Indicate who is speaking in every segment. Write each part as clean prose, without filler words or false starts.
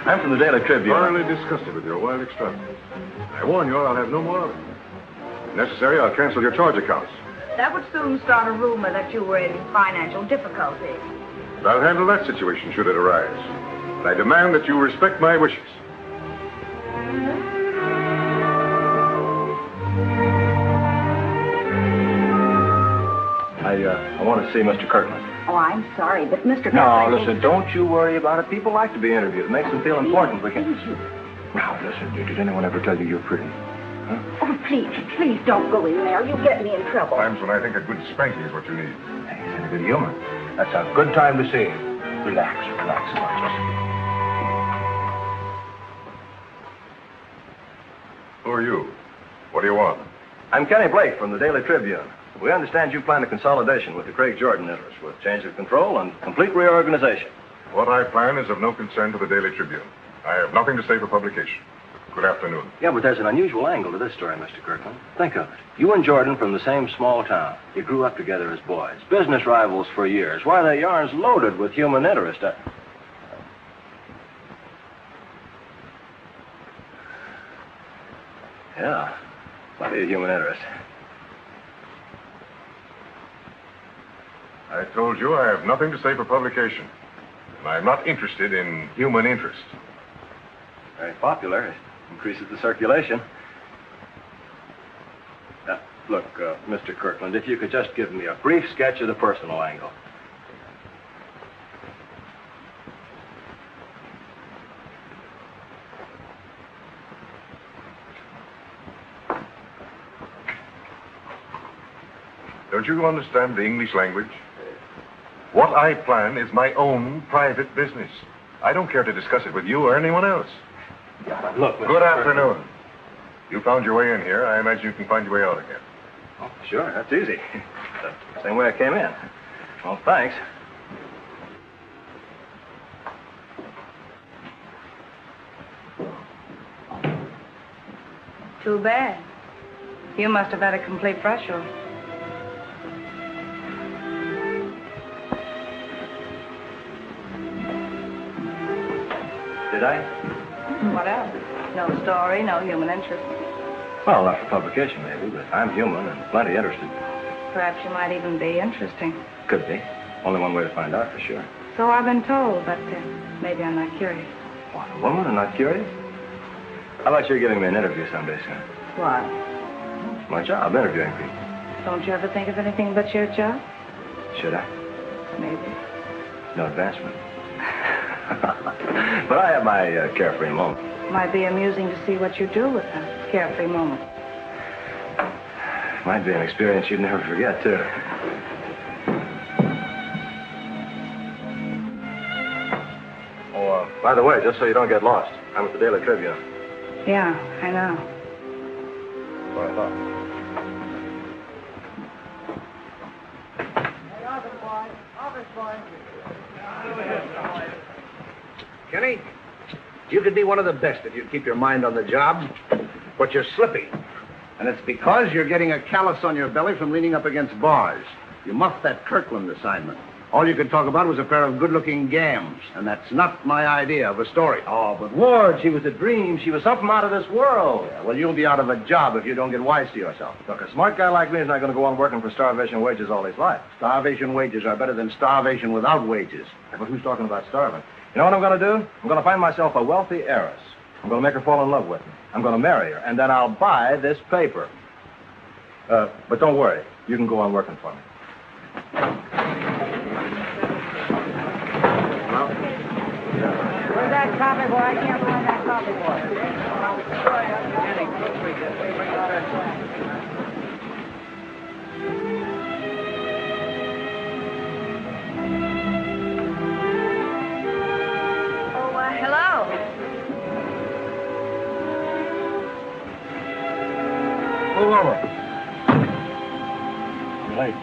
Speaker 1: I'm from the Daily Tribune.
Speaker 2: Thoroughly disgusted with your wild extravagance. I warn you, I'll have no more of it. If necessary, I'll cancel your charge accounts.
Speaker 3: That would soon start a rumor that you were in financial difficulty.
Speaker 2: But I'll handle that situation should it arise. And I demand that you respect my wishes.
Speaker 1: I want to see Mr. Kirkland.
Speaker 3: Oh, I'm sorry, but Mr.
Speaker 1: No,
Speaker 3: Kirkland...
Speaker 1: listen, don't you worry about it. People like to be interviewed. It makes them feel important. We can... Now, listen, did anyone ever tell you you're pretty? Huh?
Speaker 3: Oh, please don't go in there. You get me in trouble.
Speaker 2: Times when I think a good spanking is what you need.
Speaker 1: Hey, he's in a good humor. That's a good time to see him. Relax, relax.
Speaker 2: Who are you? What do you want?
Speaker 1: I'm Kenny Blake from the Daily Tribune. We understand you plan a consolidation with the Craig Jordan interest, with change of control and complete reorganization.
Speaker 2: What I plan is of no concern to the Daily Tribune. I have nothing to say for publication. Good afternoon.
Speaker 1: Yeah, but there's an unusual angle to this story, Mr. Kirkland. Think of it. You and Jordan from the same small town. You grew up together as boys. Business rivals for years. Why, the yarn's loaded with human interest. Yeah, plenty of human interest.
Speaker 2: I told you I have nothing to say for publication. And I'm not interested in human interest.
Speaker 1: Very popular. It increases the circulation. Look, Mr. Kirkland, if you could just give me a brief sketch of the personal angle.
Speaker 2: Don't you understand the English language? What I plan is my own private business. I don't care to discuss it with you or anyone else.
Speaker 1: Yeah, but look, Mr.
Speaker 2: Good
Speaker 1: Kirkland.
Speaker 2: afternoon. You found your way in here. I imagine you can find your way out again.
Speaker 1: Oh, sure, that's easy. The same way I came in. Well, thanks.
Speaker 3: Too bad. You must have had a complete brush off.
Speaker 1: Did I?
Speaker 3: What else? No story, no human interest.
Speaker 1: Well, not for publication, maybe, but I'm human and plenty interested.
Speaker 3: Perhaps you might even be interesting.
Speaker 1: Could be. Only one way to find out for sure.
Speaker 3: So I've been told, but maybe I'm not curious.
Speaker 1: What, a woman and not curious? How about you giving me an interview someday soon?
Speaker 3: Why?
Speaker 1: It's my job, interviewing people.
Speaker 3: Don't you ever think of anything but your job?
Speaker 1: Should I?
Speaker 3: Maybe.
Speaker 1: No advancement. But I have my carefree moments.
Speaker 3: Might be amusing to see what you do with them. Carefree moment.
Speaker 1: Might be an experience you'd never forget, too. Oh, by the way, just so you don't get lost, I'm at the Daily Tribune.
Speaker 3: Yeah, I know.
Speaker 1: That's what I thought.
Speaker 4: Kenny, you could be one of the best if you'd keep your mind on the job, but you're slippy. And it's because you're getting a callus on your belly from leaning up against bars. You muffed that Kirkland assignment. All you could talk about was a pair of good-looking gams, and that's not my idea of a story.
Speaker 1: Oh, but Ward, she was a dream. She was something out of this world.
Speaker 4: Yeah, well, you'll be out of a job if you don't get wise to yourself.
Speaker 1: Look, a smart guy like me is not going to go on working for starvation wages all his life.
Speaker 4: Starvation wages are better than starvation without wages.
Speaker 1: But who's talking about starving? You know what I'm going to do? I'm going to find myself a wealthy heiress. I'm going to make her fall in love with me. I'm going to marry her, and then I'll buy this paper. But don't worry. You can go on working for me.
Speaker 3: Where's that copy boy? I can't find that copy hello.
Speaker 1: Move over. You're late.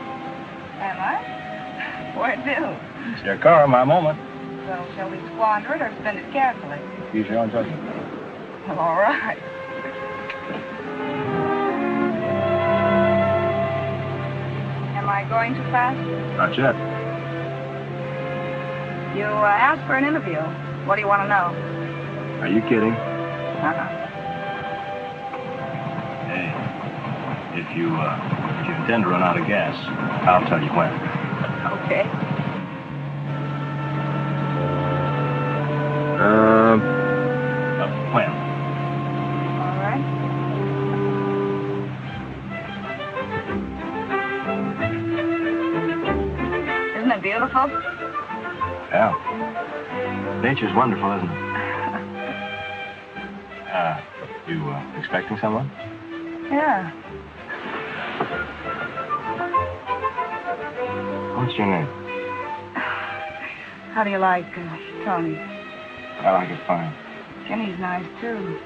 Speaker 3: Am I? Where to?
Speaker 1: It's your car, my moment.
Speaker 3: So, shall we squander it or spend it carefully?
Speaker 1: Use your own judgment.
Speaker 3: Well, all right. Am I going too fast?
Speaker 1: Not yet.
Speaker 3: You asked for an interview. What do you want to know?
Speaker 1: Are you kidding?
Speaker 3: Uh-huh.
Speaker 1: Hey, if you intend to run out of gas, I'll tell you when.
Speaker 3: Okay.
Speaker 1: When?
Speaker 3: All right. Isn't it beautiful?
Speaker 1: Yeah. Nature's wonderful, isn't it? You expecting someone?
Speaker 3: Yeah.
Speaker 1: What's your name?
Speaker 3: How do you like Tony?
Speaker 1: I like it fine.
Speaker 3: Jenny's nice, too.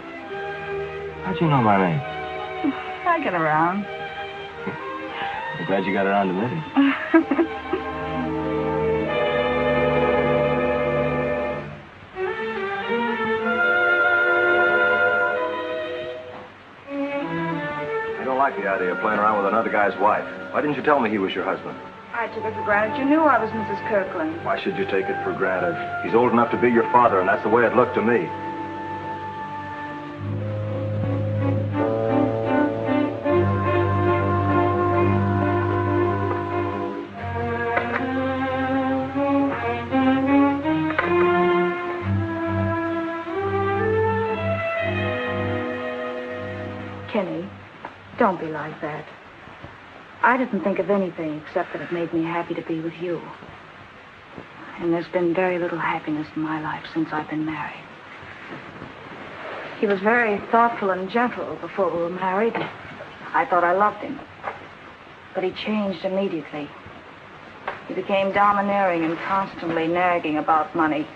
Speaker 1: How'd you know my name?
Speaker 3: I get around.
Speaker 1: I'm glad you got around to me. I don't like the idea of playing around with another guy's wife. Why didn't you tell me he was your husband?
Speaker 3: I took it for granted you knew I was Mrs. Kirkland.
Speaker 1: Why should you take it for granted? He's old enough to be your father, and that's the way it looked to me.
Speaker 3: Kenny, don't be like that. I didn't think of anything except that it made me happy to be with you. And there's been very little happiness in my life since I've been married. He was very thoughtful and gentle before we were married. I thought I loved him. But he changed immediately. He became domineering and constantly nagging about money.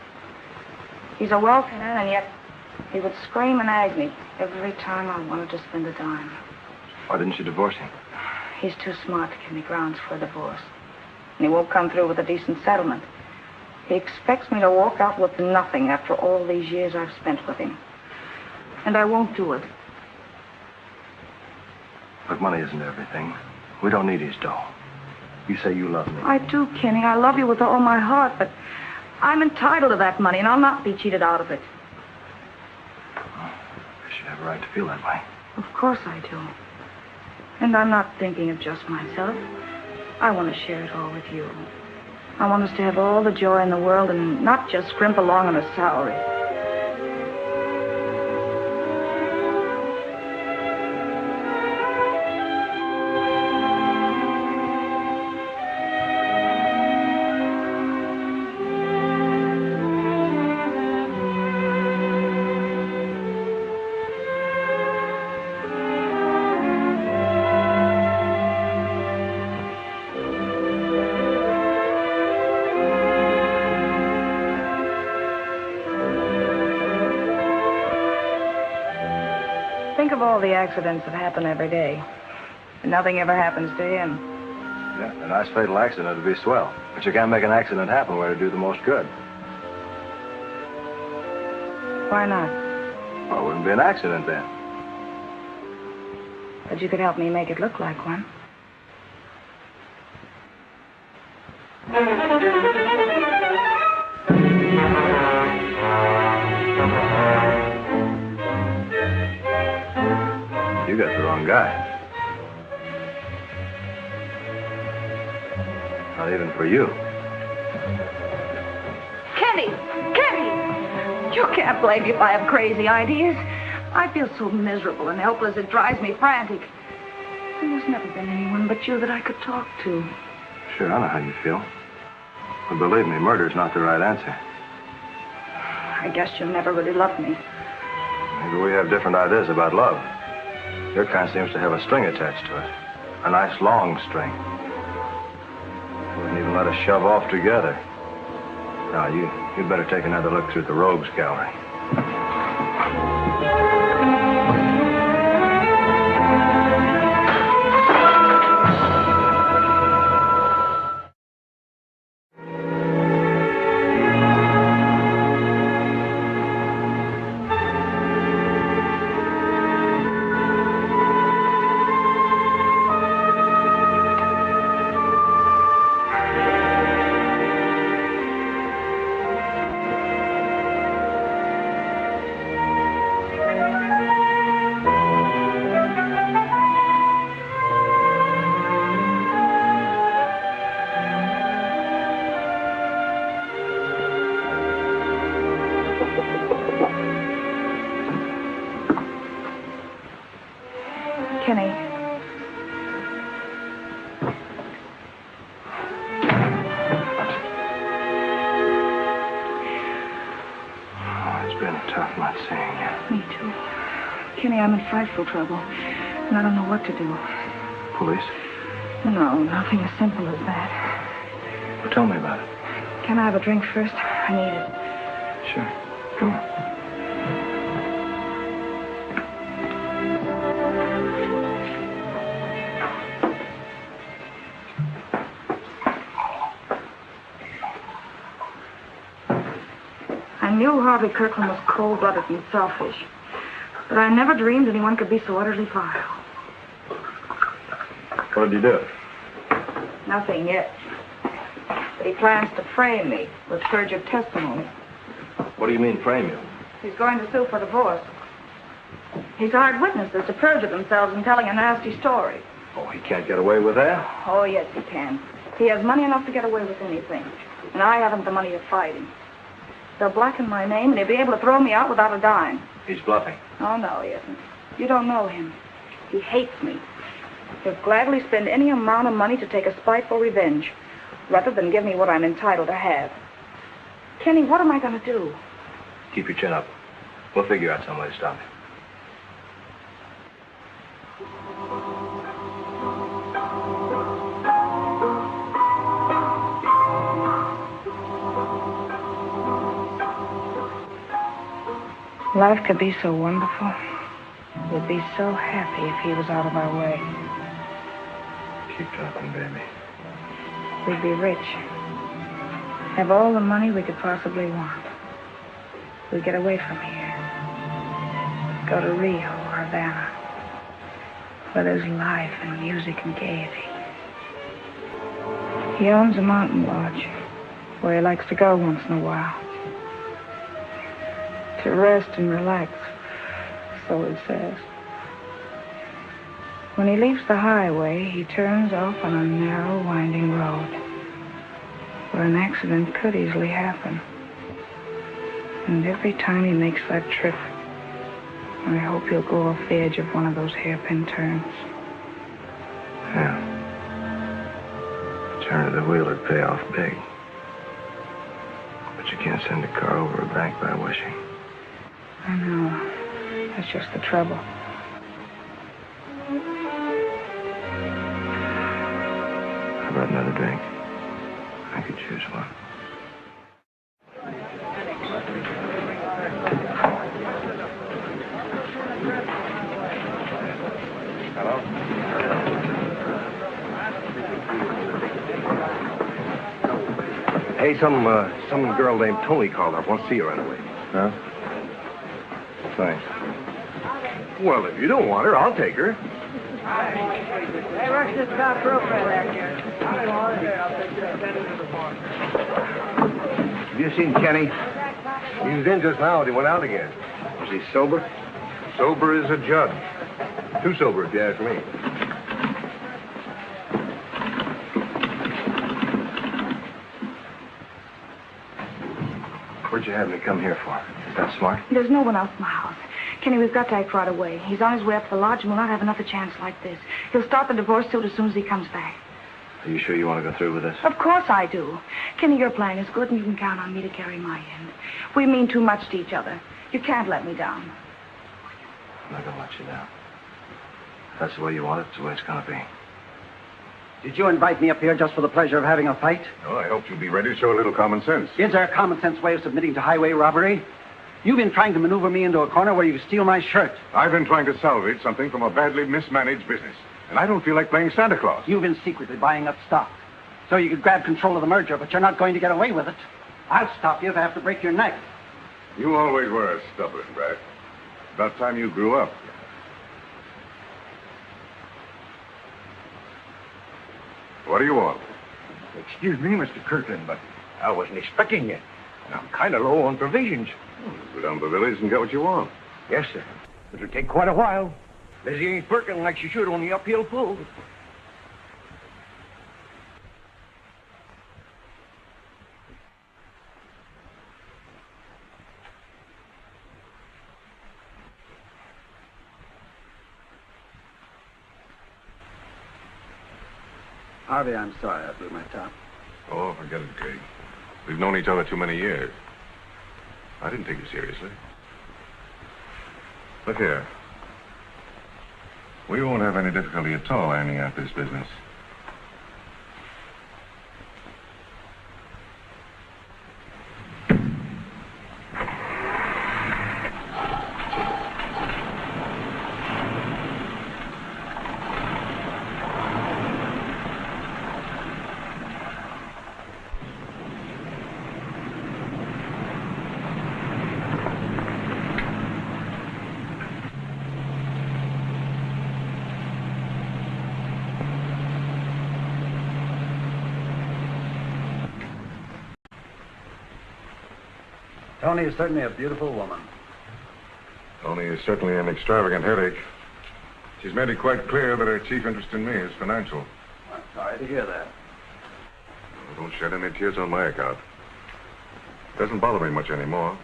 Speaker 3: He's a wealthy man, and yet he would scream in agony every time I wanted to spend a dime.
Speaker 1: Why didn't you divorce him?
Speaker 3: He's too smart to give me grounds for a divorce. And he won't come through with a decent settlement. He expects me to walk out with nothing after all these years I've spent with him. And I won't do it.
Speaker 1: Look, money isn't everything. We don't need his dough. You say you love me.
Speaker 3: I do, Kenny. I love you with all my heart, but I'm entitled to that money, and I'll not be cheated out of it.
Speaker 1: You should have a right to feel that way.
Speaker 3: Of course I do. And I'm not thinking of just myself. I want to share it all with you. I want us to have all the joy in the world and not just scrimp along on a salary. Think of all the accidents that happen every day. And nothing ever happens to him.
Speaker 1: Yeah, a nice fatal accident would be swell. But you can't make an accident happen where it'd do the most good.
Speaker 3: Why not?
Speaker 1: Well, it wouldn't be an accident then.
Speaker 3: But you could help me make it look like one.
Speaker 1: You got the wrong guy. Not even for you.
Speaker 3: Kenny! Kenny! You can't blame me if I have crazy ideas. I feel so miserable and helpless it drives me frantic. There's never been anyone but you that I could talk to.
Speaker 1: Sure, I know how you feel. But believe me, murder's not the right answer.
Speaker 3: I guess you never really loved me.
Speaker 1: Maybe we have different ideas about love. Your kind seems to have a string attached to it. A nice long string. Wouldn't even let us shove off together. Now, you'd better take another look through the rogues gallery.
Speaker 3: Kenny.
Speaker 1: Oh, it's been tough not seeing you.
Speaker 3: Me too. Kenny, I'm in frightful trouble, and I don't know what to do.
Speaker 1: Police?
Speaker 3: No, nothing as simple as that.
Speaker 1: Well, tell me about it.
Speaker 3: Can I have a drink first? I need it.
Speaker 1: Sure. Come on.
Speaker 3: I knew Harvey Kirkland was cold-blooded and selfish, but I never dreamed anyone could be so utterly vile.
Speaker 1: What did you do?
Speaker 3: Nothing yet. But he plans to frame me with perjured testimony.
Speaker 1: What do you mean, frame you?
Speaker 3: He's going to sue for divorce. He's hired witnesses to perjure themselves in telling a nasty story.
Speaker 1: Oh, he can't get away with that?
Speaker 3: Oh, yes, he can. He has money enough to get away with anything, and I haven't the money to fight him. They'll blacken my name, and he'll be able to throw me out without a dime.
Speaker 1: He's bluffing.
Speaker 3: Oh, no, he isn't. You don't know him. He hates me. He'll gladly spend any amount of money to take a spiteful revenge, rather than give me what I'm entitled to have. Kenny, what am I going to do?
Speaker 1: Keep your chin up. We'll figure out some way to stop him.
Speaker 3: Life could be so wonderful. We'd be so happy if he was out of our way.
Speaker 1: Keep talking, baby.
Speaker 3: We'd be rich. Have all the money we could possibly want. We'd get away from here. Go to Rio or Havana, where there's life and music and gaiety. He owns a mountain lodge where he likes to go once in a while. To rest and relax, so he says. When he leaves the highway, he turns off on a narrow, winding road where an accident could easily happen. And every time he makes that trip, I hope he'll go off the edge of one of those hairpin turns.
Speaker 1: Yeah. A turn of the wheel would pay off big. But you can't send a car over a bank by wishing.
Speaker 3: I know. That's just the trouble.
Speaker 1: How about another drink? I could choose one. Hello?
Speaker 4: Hey, some girl named Tony called up. Wants to see you right away.
Speaker 1: Huh? Thanks.
Speaker 4: Well, if you don't want her, I'll take her.
Speaker 3: Hey, rush this top profile there,
Speaker 4: Have you seen Kenny?
Speaker 2: He was in just now, and he went out again.
Speaker 4: Is he sober?
Speaker 2: Sober as a judge. Too sober, if you ask me.
Speaker 1: What'd you have me come here for? Is that smart?
Speaker 3: There's no one else in the house. Kenny, we've got to act right away. He's on his way up to the lodge, and we'll not have another chance like this. He'll start the divorce suit as soon as he comes back.
Speaker 1: Are you sure you want to go through with this?
Speaker 3: Of course I do. Kenny, your plan is good, and you can count on me to carry my end. We mean too much to each other. You can't let me down.
Speaker 1: I'm not going to let you down. If that's the way you want it, it's the way it's going to be.
Speaker 5: Did you invite me up here just for the pleasure of having a fight?
Speaker 2: No, I hoped you'd be ready to show a little common sense.
Speaker 5: Is there a common sense way of submitting to highway robbery? You've been trying to maneuver me into a corner where you steal my shirt.
Speaker 2: I've been trying to salvage something from a badly mismanaged business. And I don't feel like playing Santa Claus.
Speaker 5: You've been secretly buying up stock so you could grab control of the merger, but you're not going to get away with it. I'll stop you if I have to break your neck.
Speaker 2: You always were stubborn, Brad. About time you grew up. What do you want?
Speaker 6: Excuse me, Mr. Kirkland, but I wasn't expecting you. And I'm kind of low on provisions.
Speaker 2: Go down to the village and get what you want.
Speaker 6: Yes, sir. It'll take quite a while. Lizzie ain't working like she should on the uphill pull.
Speaker 5: Harvey, I'm sorry I blew my top.
Speaker 2: Oh, forget it, Kate. We've known each other too many years. I didn't take you seriously. Look here. We won't have any difficulty at all ironing out this business.
Speaker 5: Tony is certainly a beautiful woman.
Speaker 2: Tony is certainly an extravagant headache. She's made it quite clear that her chief interest in me is financial.
Speaker 5: I'm sorry to hear that.
Speaker 2: Oh, don't shed any tears on my account. It doesn't bother me much anymore.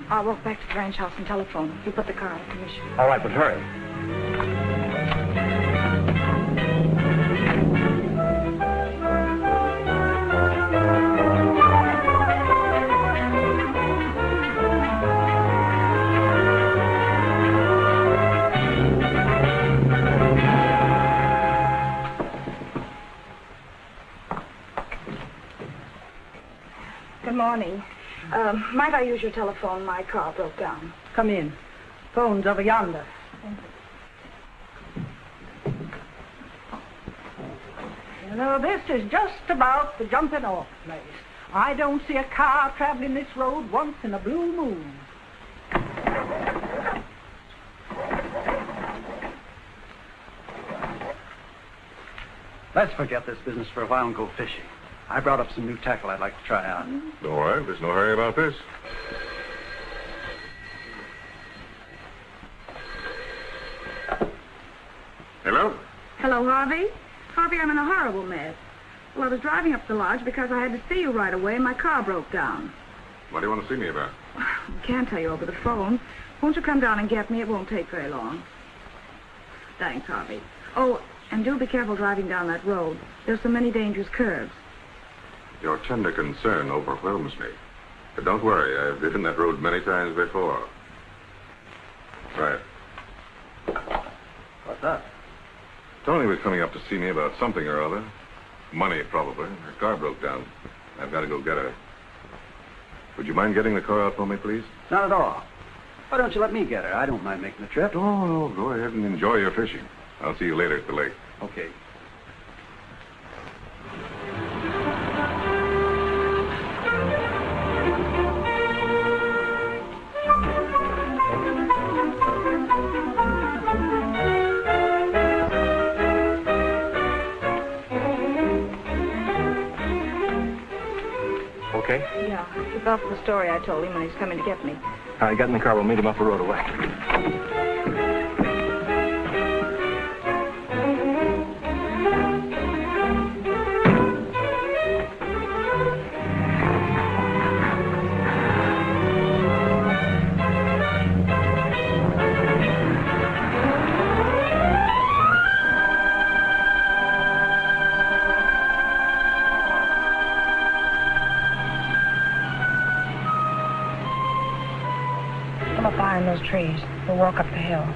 Speaker 3: I'll walk back to the ranch house and telephone. You put the car out of commission.
Speaker 6: All right, but hurry.
Speaker 3: Good morning. Might I use your telephone? My car broke down.
Speaker 7: Come in. Phone's over yonder. You know, this is just about the jumping off place. I don't see a car traveling this road once in a blue moon.
Speaker 5: Let's forget this business for a while and go fishing. I brought up some new tackle I'd like to try out.
Speaker 2: All right, there's no hurry about this. Hello?
Speaker 3: Hello, Harvey. Harvey, I'm in a horrible mess. Well, I was driving up to the lodge because I had to see you right away and my car broke down.
Speaker 2: What do you want to see me about?
Speaker 3: I can't tell you over the phone. Won't you come down and get me? It won't take very long. Thanks, Harvey. Oh, and do be careful driving down that road. There's so many dangerous curves.
Speaker 2: Your tender concern overwhelms me. But don't worry, I've driven that road many times before. Right.
Speaker 5: What's up?
Speaker 2: Tony was coming up to see me about something or other. Money, probably. Her car broke down. I've got to go get her. Would you mind getting the car out for me, please?
Speaker 5: Not at all. Why don't you let me get her? I don't mind making the trip.
Speaker 2: Oh, no, go ahead and enjoy your fishing. I'll see you later at the lake.
Speaker 5: Okay.
Speaker 1: okay?
Speaker 3: Yeah, I took off the story I told him when he's coming to get me.
Speaker 1: All right, get in the car. We'll meet him up the road away.
Speaker 3: Come up behind those trees. We'll walk up the hill.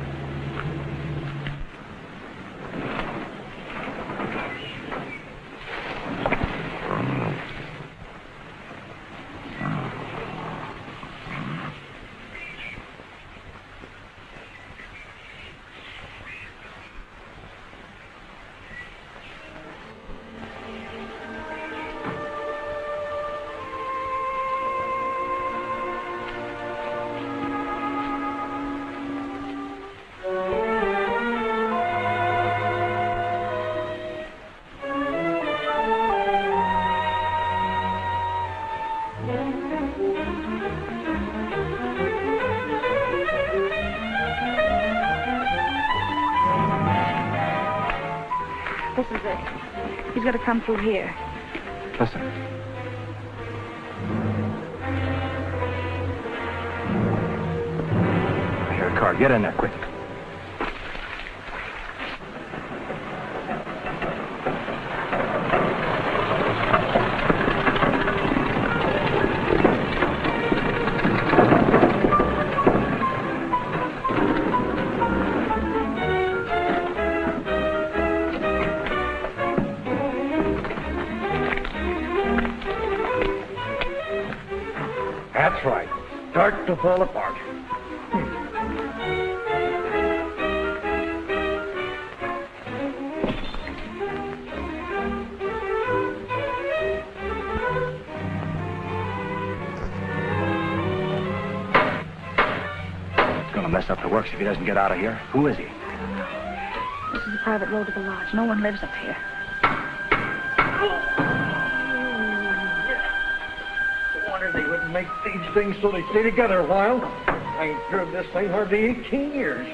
Speaker 3: This is it. He's got to come through here.
Speaker 1: Listen. I hear a car. Get in there, quick.
Speaker 6: That's right. Start to fall apart.
Speaker 1: It's gonna mess up the works if he doesn't get out of here. Who is he?
Speaker 3: This is a private road to the lodge. No one lives up here.
Speaker 6: They wouldn't make these things so they stay together a while. I ain't driven this thing hardly 18 years.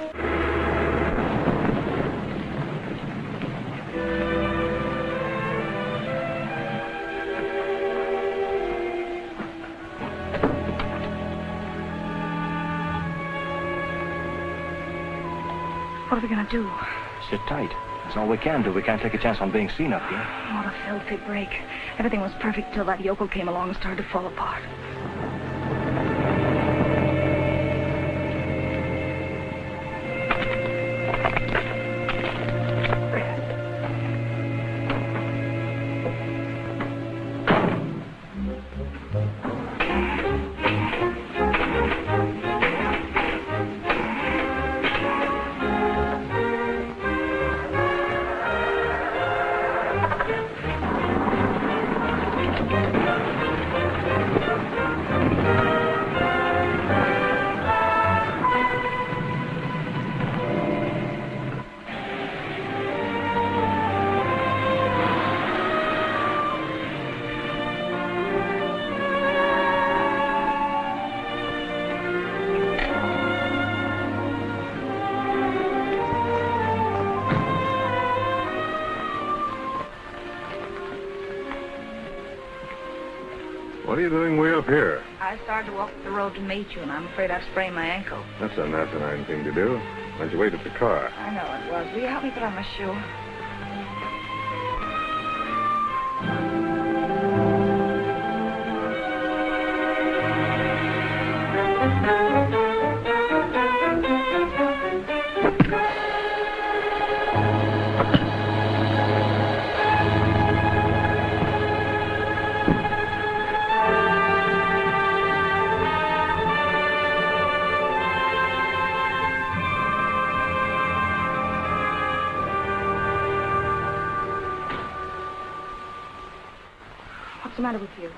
Speaker 3: What are we going to do?
Speaker 1: Sit tight. That's all we can do. We can't take a chance on being seen up here.
Speaker 3: What a filthy break. Everything was perfect till that yokel came along and started to fall apart.
Speaker 2: What are you doing way up here?
Speaker 3: I started to walk up the road to meet you, and I'm afraid I've sprained my ankle.
Speaker 2: That's an asinine thing to do. Why don't you wait at the car?
Speaker 3: I know it was. Will you help me put on my shoe? What's the matter with you?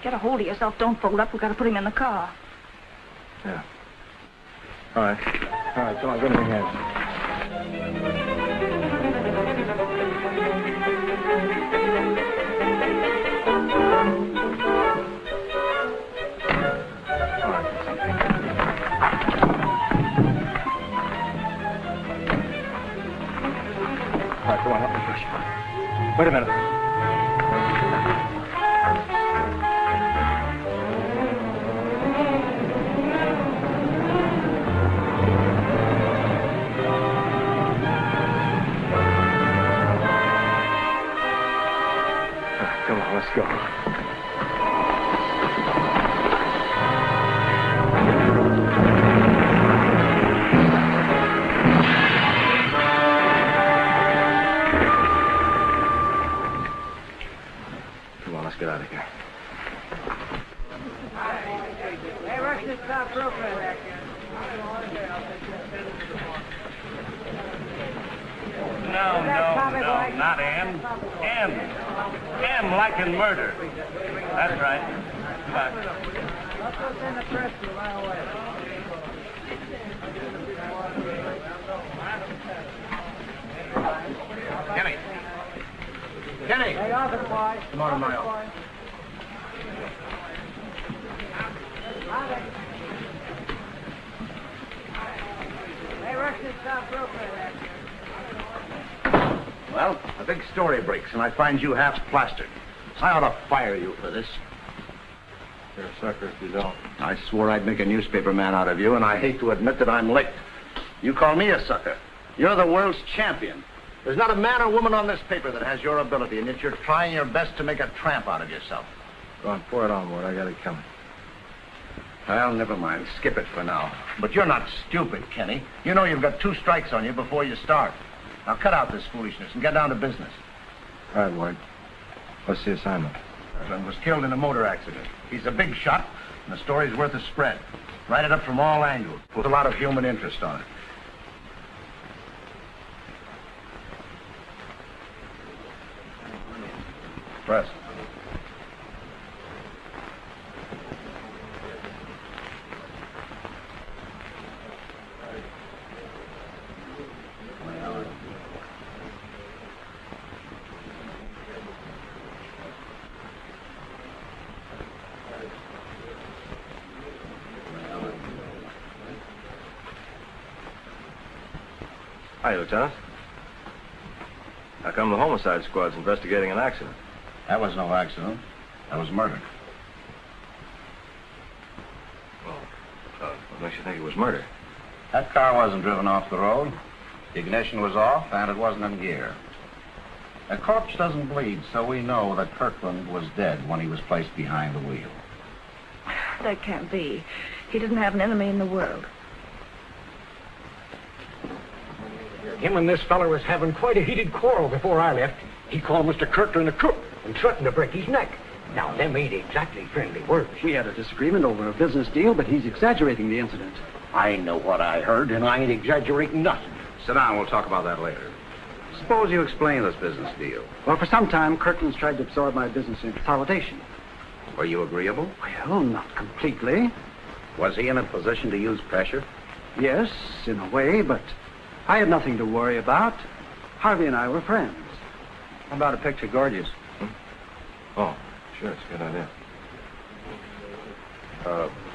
Speaker 3: Get a hold of yourself. Don't fold up. We've got to put him in the car.
Speaker 1: Yeah. All right. All right, come on, get in your hands. All right, come on, help me push. Wait a minute. Come on, let's go. Come on, let's get out of here.
Speaker 7: Hey, rush this top rope right back
Speaker 8: No, not M. M like in murder. That's right. Goodbye.
Speaker 7: Let's go send the press to right away.
Speaker 4: Kenny!
Speaker 7: Hey, office boy.
Speaker 4: Come on in my office.
Speaker 7: Hey, rush this top rope right back.
Speaker 4: Well, a big story breaks, and I find you half plastered. I ought to fire you for this.
Speaker 1: You're a sucker if you don't.
Speaker 4: I swore I'd make a newspaper man out of you, and I hate to admit that I'm licked. You call me a sucker. You're the world's champion. There's not a man or woman on this paper that has your ability, and yet you're trying your best to make a tramp out of yourself.
Speaker 1: Go on, pour it on, Ward. I got it coming.
Speaker 4: Well, never mind. Skip it for now. But you're not stupid, Kenny. You know you've got 2 strikes on you before you start. Now cut out this foolishness and get down to business.
Speaker 1: All right, Ward. What's the assignment?
Speaker 4: Husband was killed in a motor accident. He's a big shot, and the story's worth a spread. Write it up from all angles. Put a lot of human interest on it. Press.
Speaker 1: Hi, Lieutenant. How come the homicide squad's investigating an accident?
Speaker 4: That was no accident. That was murder.
Speaker 1: Well, what makes you think it was murder?
Speaker 4: That car wasn't driven off the road. The ignition was off, and it wasn't in gear. A corpse doesn't bleed, so we know that Kirkland was dead when he was placed behind the wheel.
Speaker 3: That can't be. He doesn't have an enemy in the world.
Speaker 6: Him and this feller was having quite a heated quarrel before I left. He called Mr. Kirkland a crook and threatened to break his neck. Now, them ain't exactly friendly words.
Speaker 5: We had a disagreement over a business deal, but he's exaggerating the incident.
Speaker 6: I know what I heard, and I ain't exaggerating nothing.
Speaker 4: Sit down, we'll talk about that later. Suppose you explain this business deal.
Speaker 5: Well, for some time, Kirkland's tried to absorb my business in consolidation.
Speaker 4: Were you agreeable?
Speaker 5: Well, not completely.
Speaker 4: Was he in a position to use pressure?
Speaker 5: Yes, in a way, but I had nothing to worry about. Harvey and I were friends.
Speaker 1: How about a picture, gorgeous? Oh, sure, it's a good idea.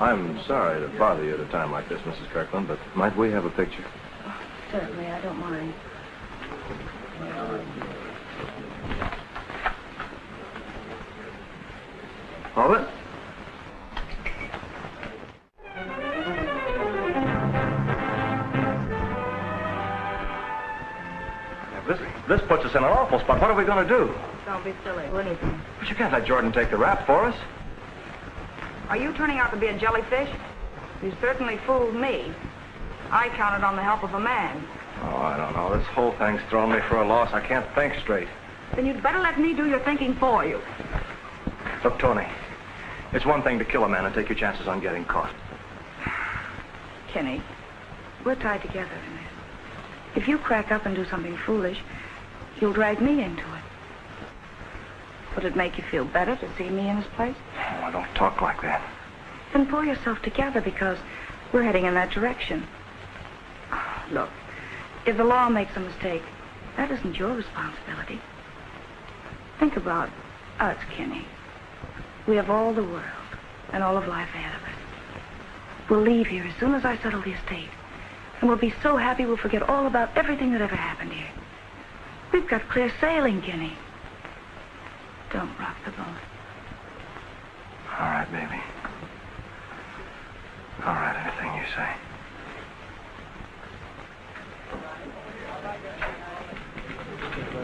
Speaker 1: I'm sorry to bother you at a time like this, Mrs. Kirkland, but might we have a picture?
Speaker 3: Oh, certainly, I don't mind.
Speaker 1: Hold it. This puts us in an awful spot. What are we going to do?
Speaker 3: Don't be silly. Do anything.
Speaker 1: But you can't let Jordan take the rap for us.
Speaker 3: Are you turning out to be a jellyfish? You certainly fooled me. I counted on the help of a man.
Speaker 1: Oh, I don't know. This whole thing's thrown me for a loss. I can't think straight.
Speaker 3: Then you'd better let me do your thinking for you.
Speaker 1: Look, Tony, it's one thing to kill a man and take your chances on getting caught.
Speaker 3: Kenny, we're tied together in this. If you crack up and do something foolish, you'll drag me into it. Would it make you feel better to see me in his place?
Speaker 1: Oh, don't talk like that.
Speaker 3: Then pull yourself together, because we're heading in that direction. Look, if the law makes a mistake, that isn't your responsibility. Think about us, Kenny. We have all the world and all of life ahead of us. We'll leave here as soon as I settle the estate. And we'll be so happy we'll forget all about everything that ever happened here. We've got clear sailing, Kenny. Don't rock the boat.
Speaker 1: All right, baby. All right, anything you say.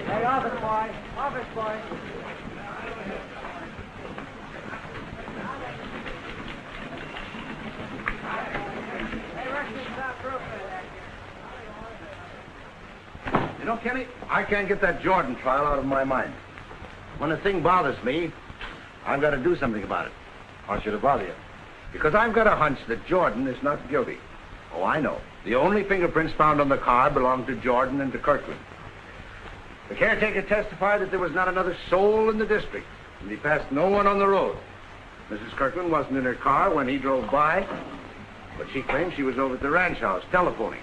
Speaker 7: Hey, office boy. Office boy.
Speaker 4: You know, Kenny, I can't get that Jordan trial out of my mind. When a thing bothers me, I've got to do something about it.
Speaker 1: Why should it bother you?
Speaker 4: Because I've got a hunch that Jordan is not guilty. Oh, I know. The only fingerprints found on the car belonged to Jordan and to Kirkland. The caretaker testified that there was not another soul in the district, and he passed no one on the road. Mrs. Kirkland wasn't in her car when he drove by, but she claims she was over at the ranch house telephoning.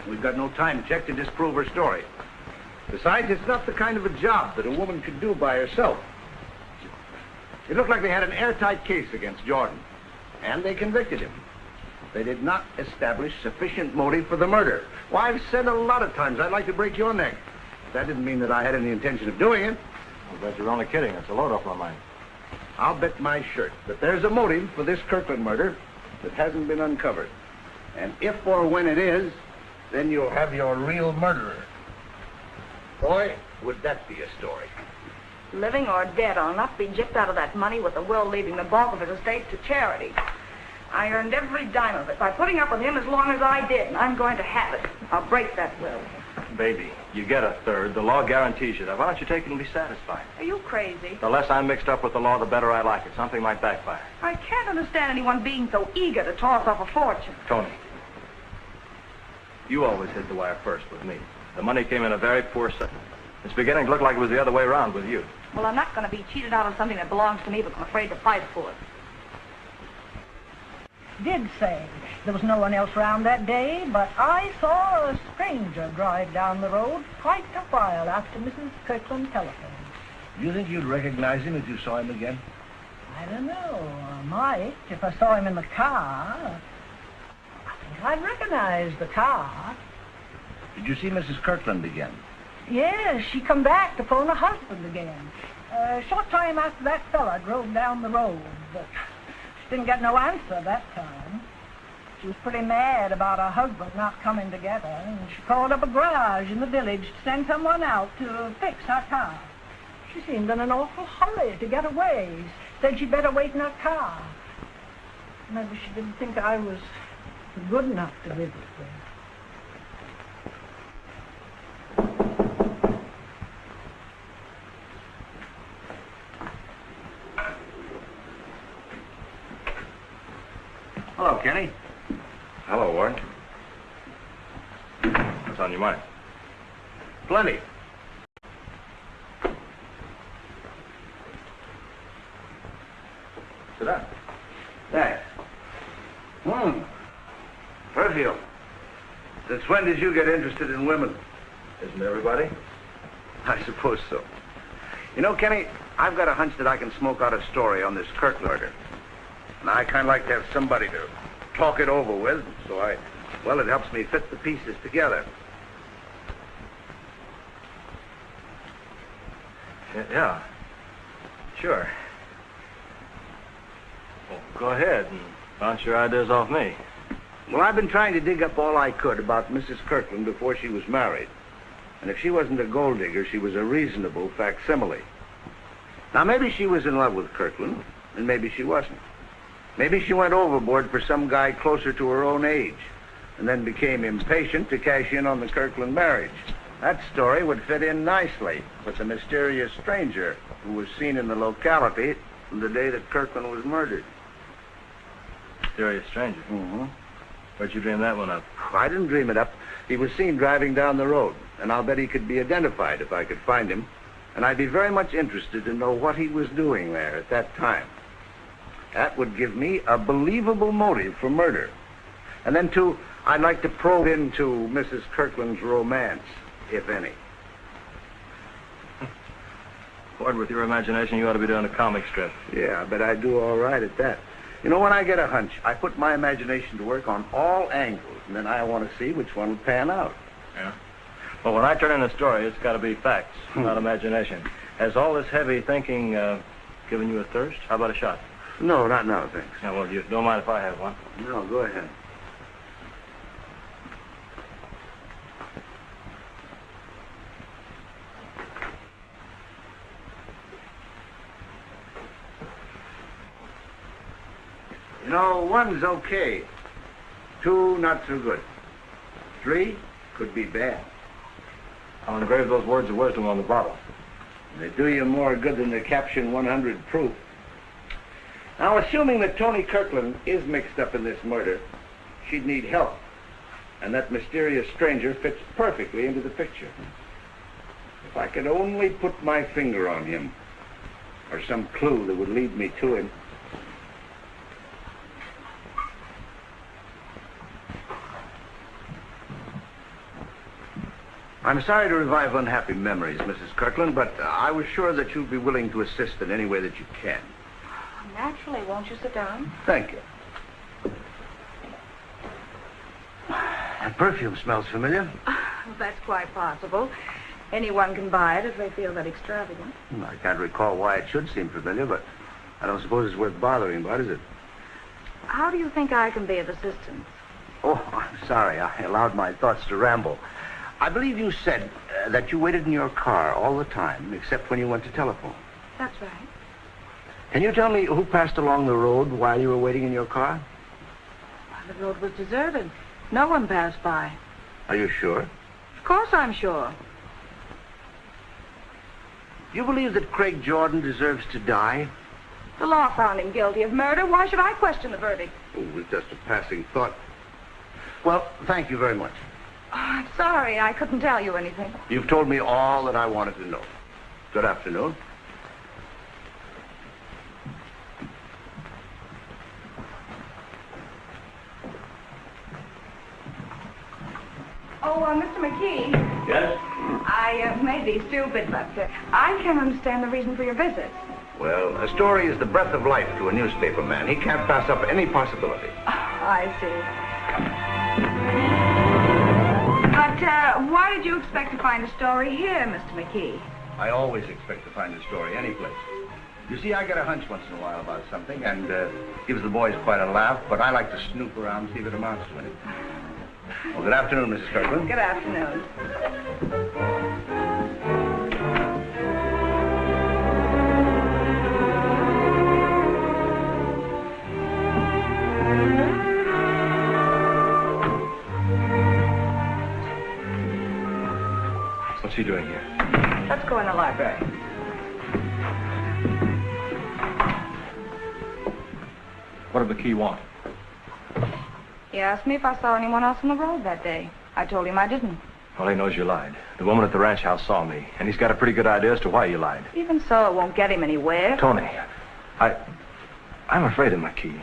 Speaker 4: We've got no time check to disprove her story. Besides, it's not the kind of a job that a woman could do by herself. It looked like they had an airtight case against Jordan, and they convicted him. They did not establish sufficient motive for the murder. Why, I've said a lot of times I'd like to break your neck. But that didn't mean that I had any intention of doing it.
Speaker 1: I bet you're only kidding. It's a load off my mind.
Speaker 4: I'll bet my shirt that there's a motive for this Kirkland murder that hasn't been uncovered. And if or when it is, then you'll have your real murderer. Boy, would that be a story.
Speaker 3: Living or dead, I'll not be gypped out of that money with the will leaving the bulk of his estate to charity. I earned every dime of it by putting up with him as long as I did, and I'm going to have it. I'll break that will.
Speaker 1: Baby, you get a third. The law guarantees you that. Why don't you take it and be satisfied?
Speaker 3: Are you crazy?
Speaker 1: The less I'm mixed up with the law, the better I like it. Something might backfire.
Speaker 3: I can't understand anyone being so eager to toss off a fortune.
Speaker 1: Tony, you always hit the wire first with me. The money came in a very poor set. It's beginning to look like it was the other way around with you.
Speaker 3: Well, I'm not going to be cheated out of something that belongs to me, but I'm afraid to fight for it.
Speaker 7: Did say there was no one else around that day, but I saw a stranger drive down the road quite a while after Mrs. Kirkland telephoned.
Speaker 4: Do you think you'd recognize him if you saw him again?
Speaker 7: I don't know. I might, if I saw him in the car. I think I'd recognize the car.
Speaker 4: Did you see Mrs. Kirkland again?
Speaker 7: Yes, she come back to phone her husband again. A short time after that fella drove down the road, but she didn't get no answer that time. She was pretty mad about her husband not coming together, and she called up a garage in the village to send someone out to fix her car. She seemed in an awful hurry to get away. Said she'd better wait in her car. Maybe she didn't think I was good enough to visit with.
Speaker 4: Hello, Kenny.
Speaker 1: Hello, Ward. What's on your mind?
Speaker 4: Plenty.
Speaker 1: Sit down.
Speaker 4: Thanks. Perfume. Since when did you get interested in women?
Speaker 1: Isn't everybody?
Speaker 4: I suppose so. You know, Kenny, I've got a hunch that I can smoke out a story on this Kirk murder. And I kind of like to have somebody to talk it over with, so it helps me fit the pieces together.
Speaker 1: Yeah. Sure. Well, go ahead and bounce your ideas off me.
Speaker 4: Well, I've been trying to dig up all I could about Mrs. Kirkland before she was married. And if she wasn't a gold digger, she was a reasonable facsimile. Now, maybe she was in love with Kirkland, and maybe she wasn't. Maybe she went overboard for some guy closer to her own age, and then became impatient to cash in on the Kirkland marriage. That story would fit in nicely with the mysterious stranger who was seen in the locality the day that Kirkland was murdered.
Speaker 1: Mysterious stranger?
Speaker 4: Mm-hmm.
Speaker 1: Where'd you dream that one up?
Speaker 4: I didn't dream it up. He was seen driving down the road, and I'll bet he could be identified if I could find him. And I'd be very much interested to know what he was doing there at that time. That would give me a believable motive for murder. And then, too, I'd like to probe into Mrs. Kirkland's romance, if any.
Speaker 1: Bored with your imagination, you ought to be doing a comic strip.
Speaker 4: Yeah, I bet I do all right at that. You know, when I get a hunch, I put my imagination to work on all angles, and then I want to see which one will pan out.
Speaker 1: Yeah? Well, when I turn in a story, it's got to be facts, not imagination. Has all this heavy thinking given you a thirst? How about a shot?
Speaker 4: No, not now, thanks.
Speaker 1: Yeah, well, you don't mind if I have one?
Speaker 4: No, go ahead. You know, 1's okay. 2, not so good. 3 could be bad.
Speaker 1: I'll engrave those words of wisdom on the bottle.
Speaker 4: They do you more good than the caption 100 proof. Now, assuming that Toni Kirkland is mixed up in this murder, she'd need help. And that mysterious stranger fits perfectly into the picture. If I could only put my finger on him, or some clue that would lead me to him. I'm sorry to revive unhappy memories, Mrs. Kirkland, but I was sure that you'd be willing to assist in any way that you can.
Speaker 3: Naturally, won't you sit down?
Speaker 4: Thank you. That perfume smells familiar.
Speaker 3: Well, that's quite possible. Anyone can buy it if they feel that extravagant.
Speaker 4: I can't recall why it should seem familiar, but I don't suppose it's worth bothering about, is it?
Speaker 3: How do you think I can be of assistance?
Speaker 4: Oh, I'm sorry. I allowed my thoughts to ramble. I believe you said that you waited in your car all the time, except when you went to telephone.
Speaker 3: That's right.
Speaker 4: Can you tell me who passed along the road while you were waiting in your car?
Speaker 3: Well, the road was deserted. No one passed by.
Speaker 4: Are you sure?
Speaker 3: Of course I'm sure.
Speaker 4: You believe that Craig Jordan deserves to die?
Speaker 3: The law found him guilty of murder. Why should I question the verdict?
Speaker 4: Oh, it was just a passing thought. Well, thank you very much.
Speaker 3: Oh, I'm sorry. I couldn't tell you anything.
Speaker 4: You've told me all that I wanted to know. Good afternoon.
Speaker 3: Oh, Mr. McKee.
Speaker 4: Yes?
Speaker 3: I may be stupid, but I can't understand the reason for your visit.
Speaker 4: Well, a story is the breath of life to a newspaper man. He can't pass up any possibility.
Speaker 3: Oh, I see. But why did you expect to find a story here, Mr. McKee?
Speaker 4: I always expect to find a story any place. You see, I get a hunch once in a while about something, and gives the boys quite a laugh, but I like to snoop around and see if it amounts to anything. Well, good afternoon, Mrs. Kirkland.
Speaker 3: Good afternoon.
Speaker 1: What's he doing here?
Speaker 3: Let's go in the library.
Speaker 1: What did McKee want?
Speaker 3: He asked me if I saw anyone else on the road that day. I told him I didn't.
Speaker 1: Well, he knows you lied. The woman at the ranch house saw me, and he's got a pretty good idea as to why you lied.
Speaker 3: Even so, it won't get him anywhere.
Speaker 1: Toni, I'm afraid of McKee.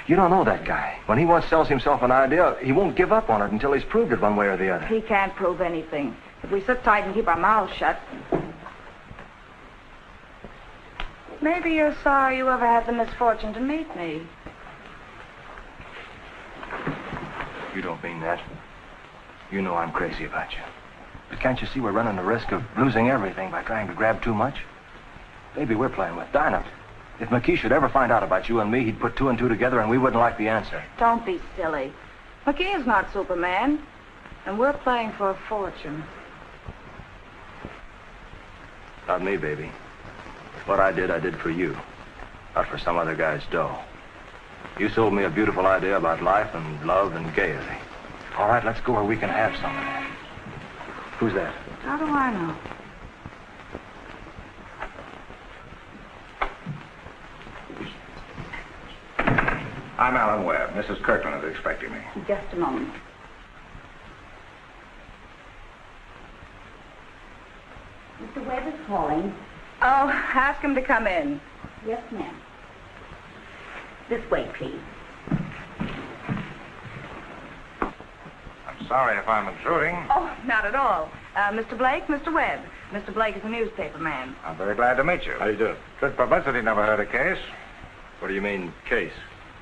Speaker 1: You don't know that guy. When he once sells himself an idea, he won't give up on it until he's proved it one way or the other.
Speaker 3: He can't prove anything. If we sit tight and keep our mouths shut. Maybe you're sorry you ever had the misfortune to meet me.
Speaker 1: You don't mean that. You know I'm crazy about you. But can't you see we're running the risk of losing everything by trying to grab too much? Maybe we're playing with dynamite. If McKee should ever find out about you and me, he'd put 2 and 2 together and we wouldn't like the answer.
Speaker 3: Don't be silly. McKee is not Superman. And we're playing for a fortune.
Speaker 1: Not me, baby. What I did for you. Not for some other guy's dough. You sold me a beautiful idea about life and love and gaiety. All right, let's go where we can have some of that. Who's that?
Speaker 3: How do I know?
Speaker 4: I'm Alan Webb. Mrs. Kirkland is expecting me.
Speaker 3: Just a moment.
Speaker 9: Mr. Webb is calling.
Speaker 3: Oh, ask him to come in.
Speaker 9: Yes, ma'am. This way, please.
Speaker 4: I'm sorry if I'm intruding.
Speaker 3: Oh, not at all. Mr. Blake, Mr. Webb. Mr. Blake is a newspaper man.
Speaker 10: I'm very glad to meet you.
Speaker 1: How do you do?
Speaker 10: Good publicity never hurt a case.
Speaker 1: What do you mean, case?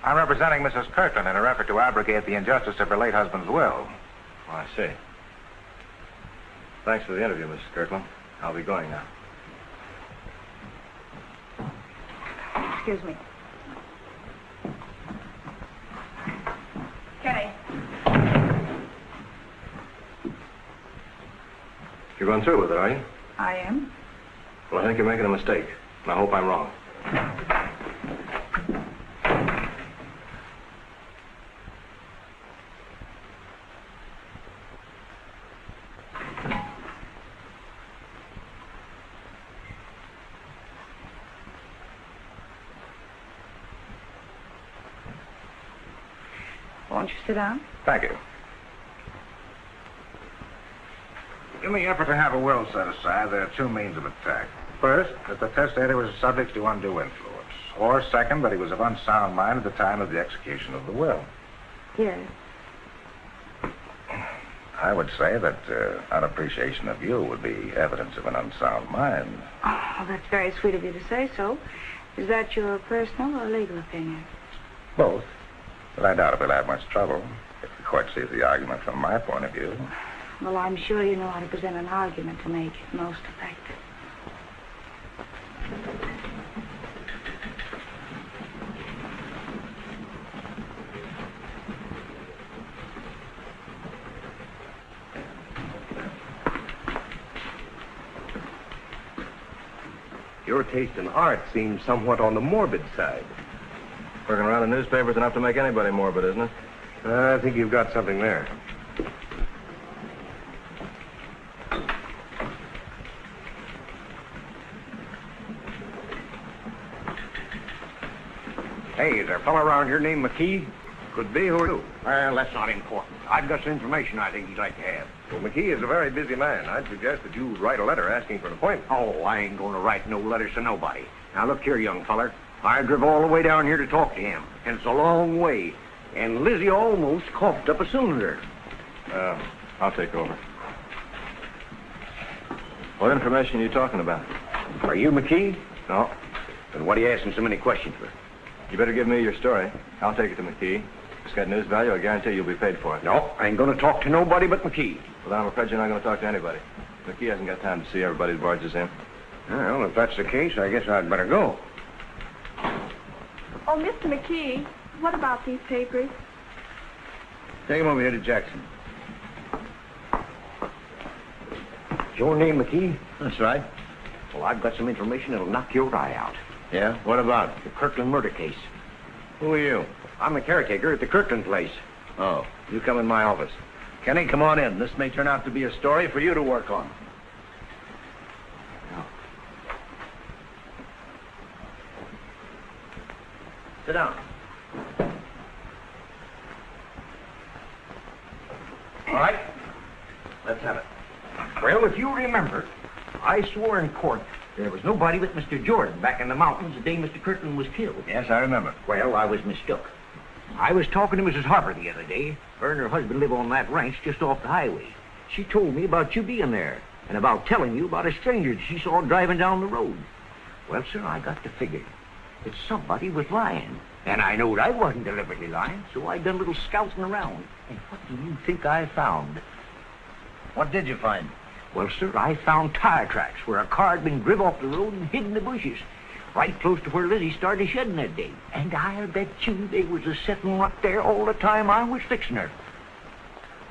Speaker 10: I'm representing Mrs. Kirkland in her effort to abrogate the injustice of her late husband's will.
Speaker 1: Oh, I see. Thanks for the interview, Mrs. Kirkland. I'll be going now.
Speaker 3: Excuse me. Kenny.
Speaker 1: You're going through with it, are you?
Speaker 3: I am.
Speaker 1: Well, I think you're making a mistake, and I hope I'm wrong.
Speaker 3: Won't you sit down?
Speaker 10: Thank you. In the effort to have a will set aside, there are two means of attack. First, that the testator was subject to undue influence. Or second, that he was of unsound mind at the time of the execution of the will.
Speaker 3: Yes.
Speaker 10: I would say that unappreciation of you would be evidence of an unsound mind.
Speaker 3: Oh, that's very sweet of you to say so. Is that your personal or legal opinion?
Speaker 10: Both. But I doubt if we'll have much trouble if the court sees the argument from my point of view.
Speaker 3: Well, I'm sure you know how to present an argument to make it most effective.
Speaker 11: Your taste in art seems somewhat on the morbid side.
Speaker 1: Working around the newspaper's enough to make anybody morbid, isn't it?
Speaker 11: I think you've got something there.
Speaker 4: Hey, is there a fellow around here named McKee?
Speaker 11: Could be. Who are you?
Speaker 4: Well, that's not important. I've got some information I think he'd like to have.
Speaker 11: Well, McKee is a very busy man. I'd suggest that you write a letter asking for an appointment.
Speaker 4: Oh, I ain't going to write no letters to nobody. Now, look here, young feller. I drove all the way down here to talk to him, and it's a long way. And Lizzie almost coughed up a cylinder.
Speaker 1: I'll take over. What information are you talking about?
Speaker 4: Are you McKee?
Speaker 1: No.
Speaker 4: Then what are you asking so many questions for?
Speaker 1: You better give me your story. I'll take it to McKee. If it's got news value, I guarantee you'll be paid for it.
Speaker 4: No, I ain't going to talk to nobody but McKee.
Speaker 1: Well, then I'm afraid you're not going to talk to anybody. McKee hasn't got time to see everybody that barges in.
Speaker 4: Well, if that's the case, I guess I'd better go.
Speaker 12: Oh, Mr. McKee, what about these papers?
Speaker 4: Take him over here to Jackson. Is your name McKee?
Speaker 11: That's right.
Speaker 4: Well, I've got some information that'll knock your eye out.
Speaker 11: Yeah? What about?
Speaker 4: The Kirkland murder case.
Speaker 11: Who are you?
Speaker 4: I'm the caretaker at the Kirkland place.
Speaker 11: Oh, you come in my office. Kenny, come on in. This may turn out to be a story for you to work on. Sit down. All right. Let's have it.
Speaker 4: Well, if you remember, I swore in court there was nobody but Mr. Jordan back in the mountains the day Mr. Kirkland was killed.
Speaker 11: Yes, I remember.
Speaker 4: Well, I was mistook. I was talking to Mrs. Harper the other day. Her and her husband live on that ranch just off the highway. She told me about you being there and about telling you about a stranger that she saw driving down the road. Well, sir, I got to figure that somebody was lying. And I knowed I wasn't deliberately lying, so I done a little scouting around. And what do you think I found?
Speaker 11: What did you find?
Speaker 4: Well, sir, I found tire tracks where a car had been driven off the road and hid in the bushes, right close to where Lizzie started shedding that day. And I'll bet you they was a-sitting right there all the time I was fixing her.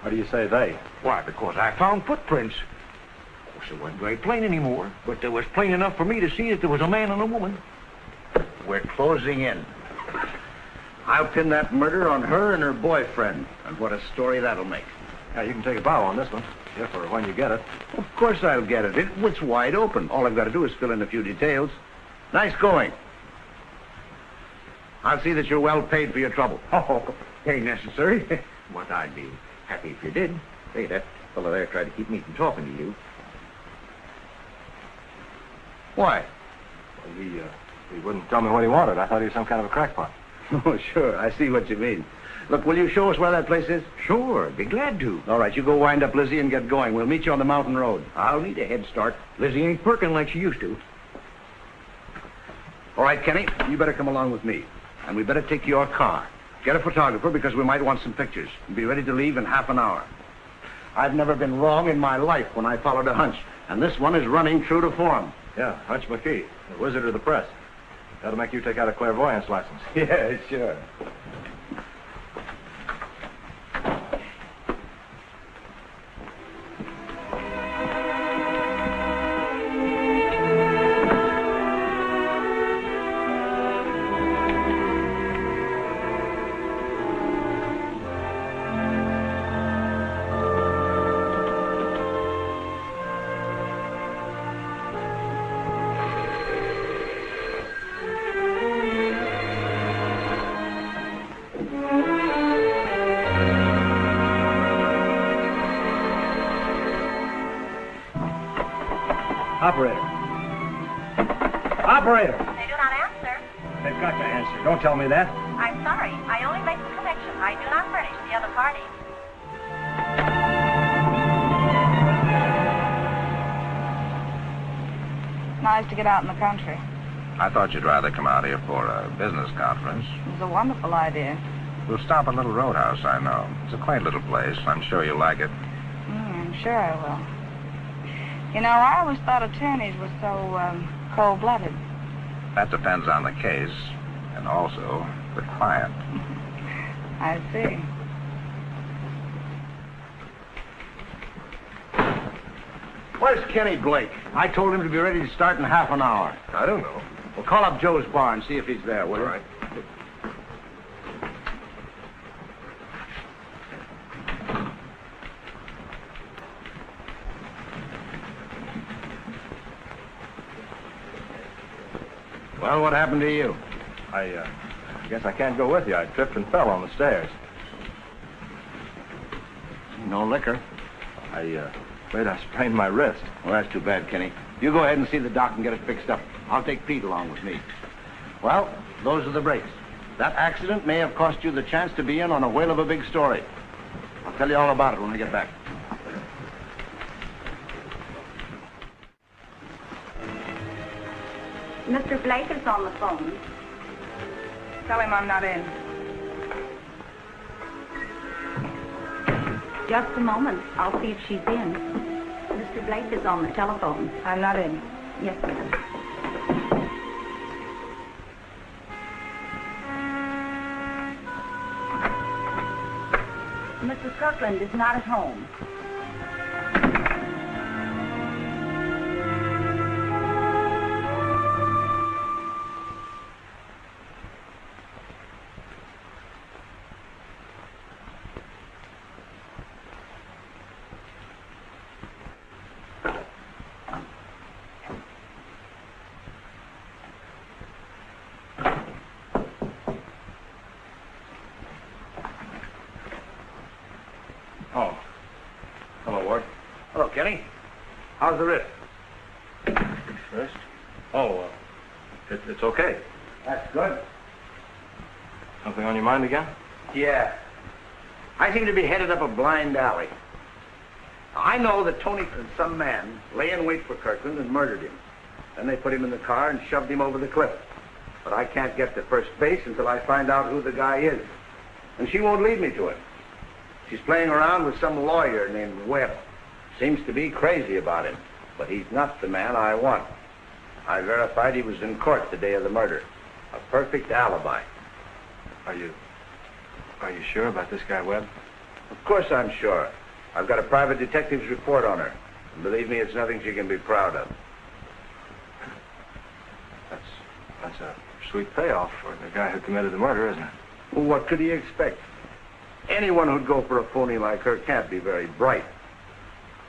Speaker 1: Why do you say they?
Speaker 4: Why, because I found footprints. Of course, it wasn't very plain anymore, but there was plain enough for me to see that there was a man and a woman.
Speaker 11: We're closing in. I'll pin that murder on her and her boyfriend, and what a story that'll make.
Speaker 1: Yeah, you can take a bow on this one, if or when you get it.
Speaker 11: Of course I'll get it. It's wide open. All I've got to do is fill in a few details. Nice going. I'll see that you're well paid for your trouble.
Speaker 4: Oh, ain't necessary. But I'd be happy if you did. Say, that fellow there tried to keep me from talking to you.
Speaker 11: Why?
Speaker 1: Well, he wouldn't tell me what he wanted. I thought he was some kind of a crackpot.
Speaker 4: Oh, sure. I see what you mean. Look, will you show us where that place is?
Speaker 6: Sure, be glad to.
Speaker 4: All right, you go wind up Lizzie and get going. We'll meet you on the mountain road.
Speaker 6: I'll need a head start. Lizzie ain't perking like she used to.
Speaker 4: All right, Kenny, you better come along with me. And we better take your car. Get a photographer because we might want some pictures. And be ready to leave in half an hour. I've never been wrong in my life when I followed a hunch. And this one is running true to form.
Speaker 1: Yeah, Hunch McKee, the wizard of the press. That'll make you take out a clairvoyance license.
Speaker 4: Yeah, sure.
Speaker 1: Operator. Operator!
Speaker 13: They do not answer.
Speaker 1: They've got to answer. Don't tell me that.
Speaker 13: I'm sorry. I only make the connection. I do not furnish the other party.
Speaker 3: Nice to get out in the country.
Speaker 10: I thought you'd rather come out here for a business conference.
Speaker 3: It was a wonderful idea.
Speaker 10: We'll stop at Little Roadhouse, I know. It's a quaint little place. I'm sure you'll like it.
Speaker 3: I'm sure I will. You know, I always thought attorneys were so, cold-blooded.
Speaker 10: That depends on the case, and also the client.
Speaker 3: I see.
Speaker 4: Where's Kenny Blake? I told him to be ready to start in half an hour.
Speaker 1: I don't know.
Speaker 4: Well, call up Joe's bar and see if he's there, will you?
Speaker 1: All right.
Speaker 4: Well, what happened to you?
Speaker 1: I guess I can't go with you. I tripped and fell on the stairs.
Speaker 4: No liquor.
Speaker 1: Afraid I sprained my wrist.
Speaker 4: Well, that's too bad, Kenny. You go ahead and see the doc and get it fixed up. I'll take Pete along with me. Well, those are the breaks. That accident may have cost you the chance to be in on a whale of a big story. I'll tell you all about it when I get back.
Speaker 9: Mr. Blake is on the phone.
Speaker 3: Tell him I'm not in.
Speaker 9: Just a moment. I'll see if she's in. Mr. Blake is on the telephone.
Speaker 3: I'm not in.
Speaker 9: Yes, ma'am. Mrs. Kirkland is not at home.
Speaker 1: Oh. Hello, Ward.
Speaker 4: Hello, Kenny. How's the wrist?
Speaker 1: Wrist? Oh, it's okay.
Speaker 4: That's good.
Speaker 1: Something on your mind again?
Speaker 4: Yeah. I seem to be headed up a blind alley. I know that Tony and some man lay in wait for Kirkland and murdered him. Then they put him in the car and shoved him over the cliff. But I can't get to first base until I find out who the guy is. And she won't lead me to it. She's playing around with some lawyer named Webb. Seems to be crazy about him, but he's not the man I want. I verified he was in court the day of the murder. A perfect alibi.
Speaker 1: Are you sure about this guy, Webb?
Speaker 4: Of course I'm sure. I've got a private detective's report on her. And believe me, it's nothing she can be proud of.
Speaker 1: That's a sweet payoff for the guy who committed the murder, isn't it?
Speaker 4: Well, what could he expect? Anyone who'd go for a phony like her can't be very bright.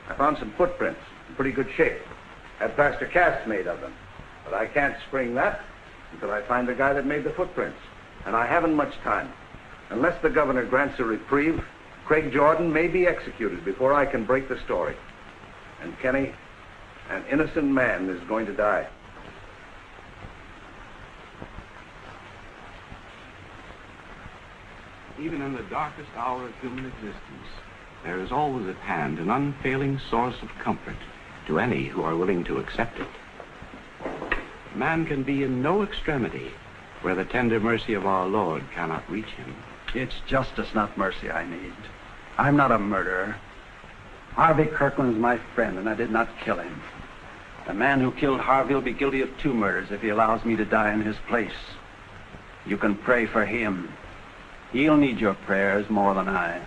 Speaker 4: I found some footprints in pretty good shape. Had plaster casts made of them. But I can't spring that until I find the guy that made the footprints. And I haven't much time. Unless the governor grants a reprieve, Craig Jordan may be executed before I can break the story. And Kenny, an innocent man is going to die.
Speaker 14: Even in the darkest hour of human existence, there is always at hand an unfailing source of comfort to any who are willing to accept it. Man can be in no extremity where the tender mercy of our Lord cannot reach him.
Speaker 5: It's justice, not mercy, I need. I'm not a murderer. Harvey Kirkland is my friend, and I did not kill him. The man who killed Harvey will be guilty of 2 murders if he allows me to die in his place. You can pray for him. He'll need your prayers more than I.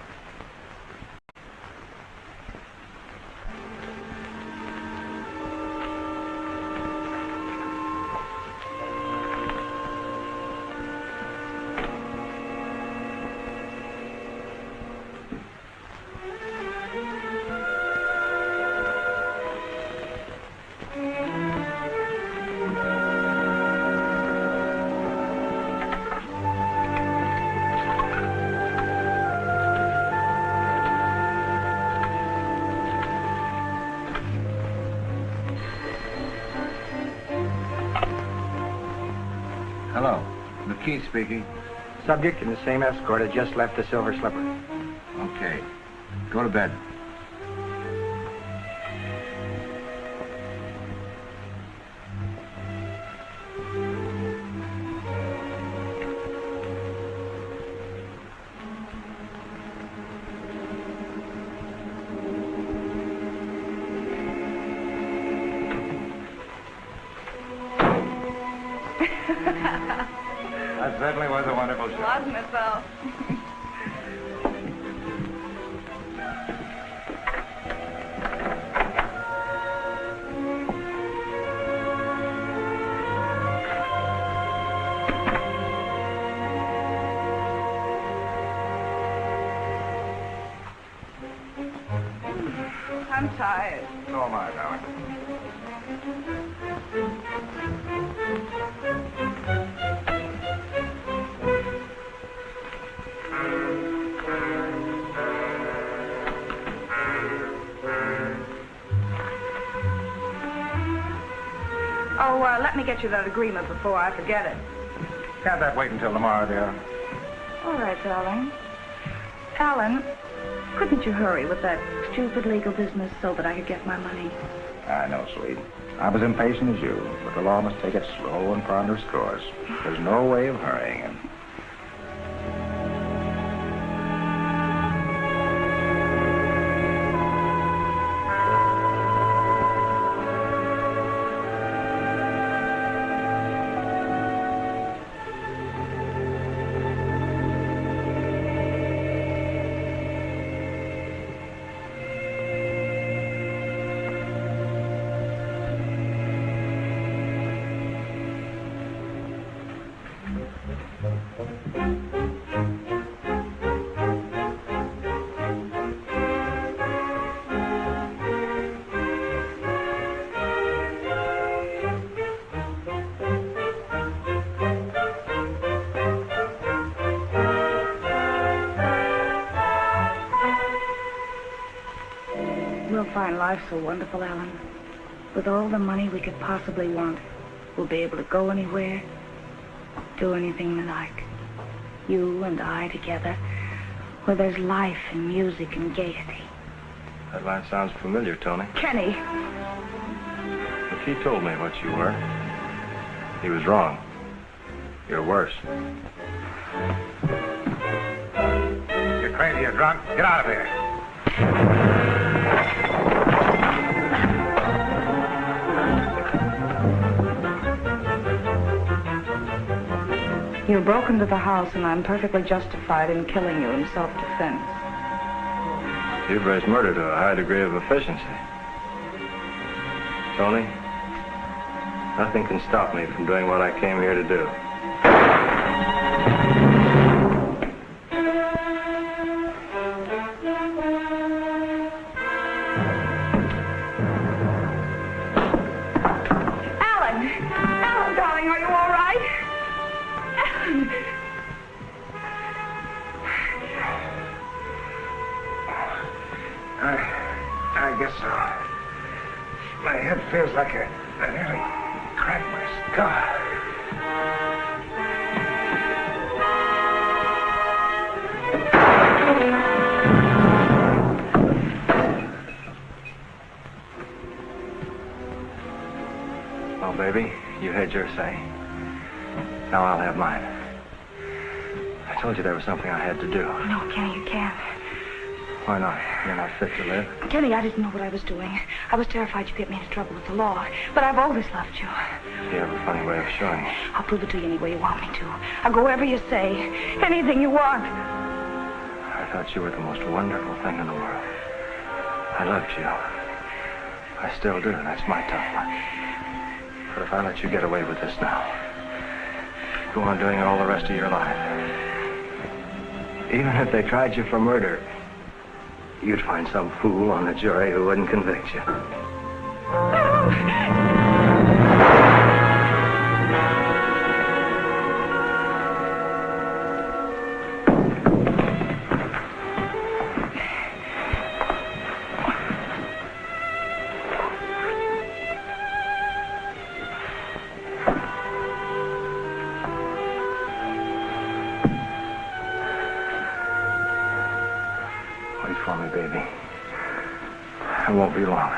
Speaker 4: Hello. McKee speaking.
Speaker 1: Subject and the same escort had just left the Silver Slipper.
Speaker 4: Okay. Go to bed.
Speaker 10: That certainly was a wonderful show.
Speaker 12: Wasn't it, though? I'm tired.
Speaker 10: So am I, darling.
Speaker 12: Oh, let me get you that agreement before I forget it.
Speaker 10: Can't that wait until tomorrow, dear?
Speaker 3: All right, darling. Alan, couldn't you hurry with that stupid legal business so that I could get my money?
Speaker 10: I know, sweet. I'm as impatient as you, but the law must take it slow and ponderous course. There's no way of hurrying it.
Speaker 3: We'll find life so wonderful, Alan. With all the money we could possibly want, we'll be able to go anywhere, do anything we like. You and I together, where there's life and music and gaiety.
Speaker 1: That line sounds familiar, Tony.
Speaker 3: Kenny!
Speaker 1: McKee told me what you were. He was wrong. You're worse.
Speaker 10: You're crazy, you're drunk. Get out of here.
Speaker 3: You broke into the house, and I'm perfectly justified in killing you in self-defense.
Speaker 1: You've raised murder to a high degree of efficiency. Tony, nothing can stop me from doing what I came here to do.
Speaker 12: Alan, darling, are you all right? Alan.
Speaker 10: I guess so. My head feels like I nearly cracked my skull.
Speaker 1: had your say. Now I'll have mine. I told you there was something I had to do.
Speaker 3: No, Kenny, you can't.
Speaker 1: Why not? You're not fit to live.
Speaker 3: Kenny, I didn't know what I was doing. I was terrified you'd get me into trouble with the law. But I've always loved you.
Speaker 1: You have a funny way of showing it.
Speaker 3: I'll prove it to you any way you want me to. I'll go wherever you say. Anything you want.
Speaker 1: I thought you were the most wonderful thing in the world. I loved you. I still do. That's my tough luck. But if I let you get away with this now, go on doing it all the rest of your life. Even if they tried you for murder, you'd find some fool on the jury who wouldn't convict you. Wait for me, baby. I won't be long.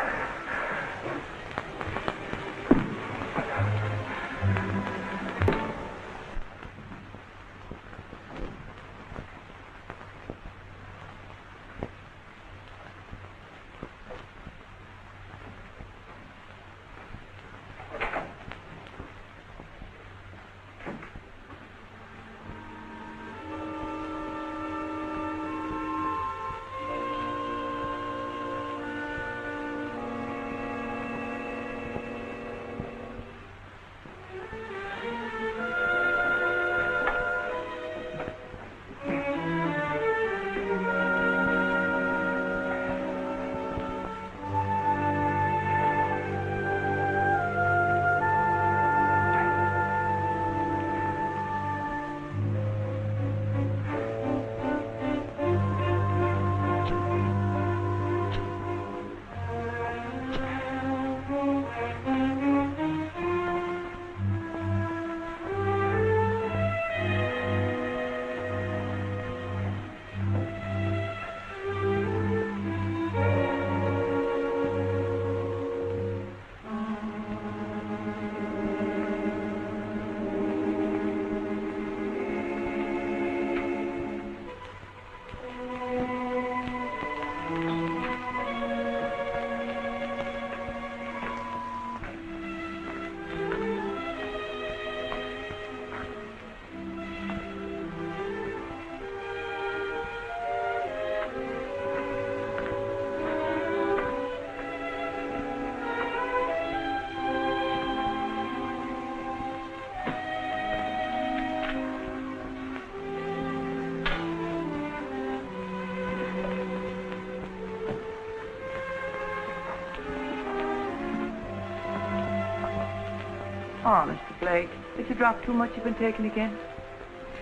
Speaker 15: Oh, Mr. Blake, if you drop too much, you've been taken again.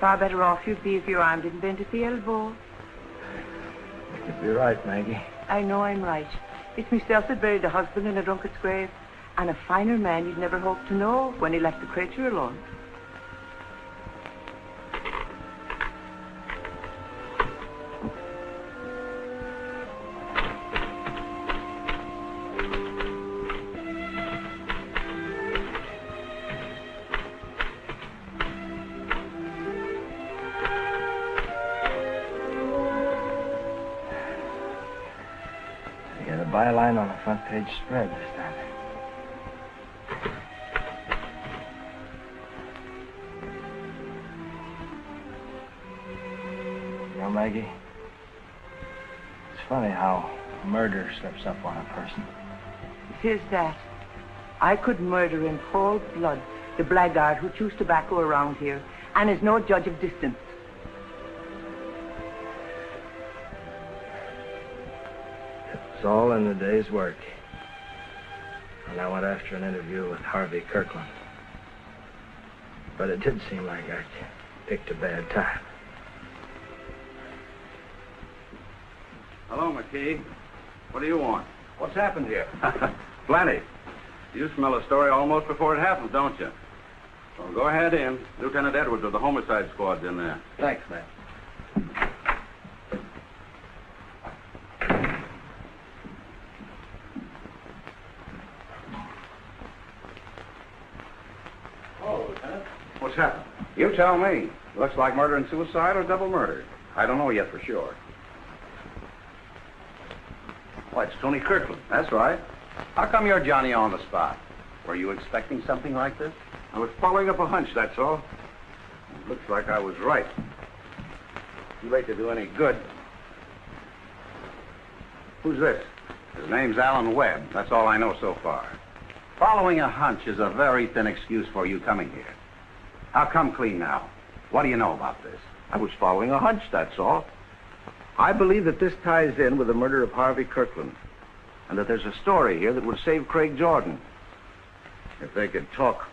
Speaker 15: Far better off you'd be if your arm didn't bend at the elbow.
Speaker 1: You'd be right, Maggie.
Speaker 15: I know I'm right. It's myself that buried the husband in a drunkard's grave, and a finer man you'd never hope to know when he left the creature alone.
Speaker 1: Byline on the front page spread this time. You know, Maggie, it's funny how murder slips up on a person.
Speaker 15: It is that. I could murder in cold blood the blackguard who chews tobacco around here and is no judge of distance.
Speaker 1: It's all in the day's work. And I went after an interview with Harvey Kirkland. But it did seem like I picked a bad time.
Speaker 5: Hello, McKee. What do you want?
Speaker 4: What's happened here?
Speaker 5: Plenty. You smell a story almost before it happens, don't you? Well, go ahead in. Lieutenant Edwards of the homicide squad's in there.
Speaker 4: Thanks, man.
Speaker 5: tell me. Looks like murder and suicide or double murder. I don't know yet for sure.
Speaker 11: Why, it's Tony Kirkland.
Speaker 5: That's right. How come you're Johnny on the spot? Were you expecting something like this?
Speaker 11: I was following up a hunch, that's all. It looks like I was right. Too late to do any good. Who's this?
Speaker 5: His name's Alan Webb. That's all I know so far. Following a hunch is a very thin excuse for you coming here. How come clean now? What do you know about this?
Speaker 11: I was following a hunch, that's all. I believe that this ties in with the murder of Harvey Kirkland, and that there's a story here that would save Craig Jordan. If they could talk.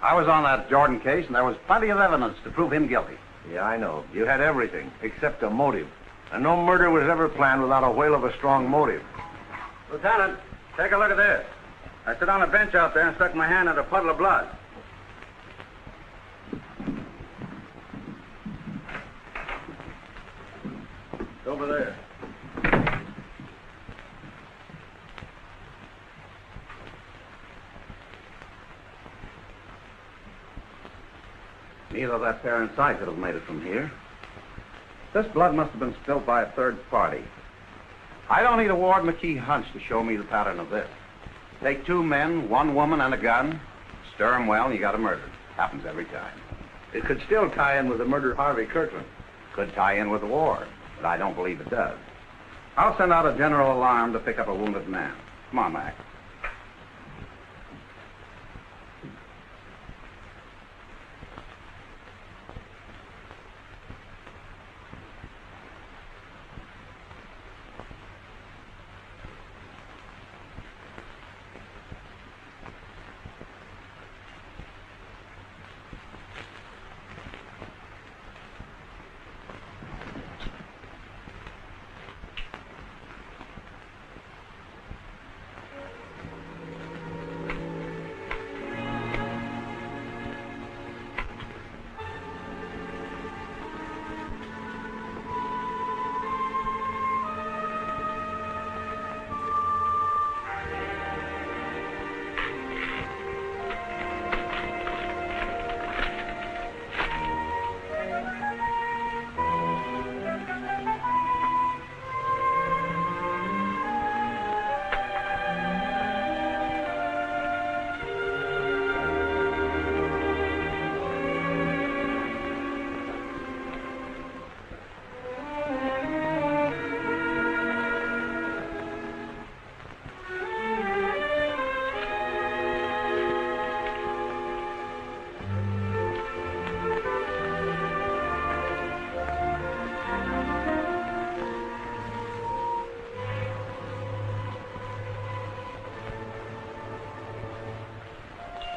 Speaker 5: I was on that Jordan case, and there was plenty of evidence to prove him guilty.
Speaker 11: Yeah, I know. You had everything, except a motive. And no murder was ever planned without a whale of a strong motive.
Speaker 5: Lieutenant, take a look at this. I sit on a bench out there and stuck my hand in a puddle of blood. It's over there. Neither of that pair inside could have made it from here. This blood must have been spilled by a third party. I don't need a Ward McKee hunch to show me the pattern of this. Take two men, one woman, and a gun. Stir them well, and you got a murder. Happens every time.
Speaker 11: It could still tie in with the murder of Harvey Kirkland.
Speaker 5: Could tie in with the war, but I don't believe it does. I'll send out a general alarm to pick up a wounded man. Come on, Mac.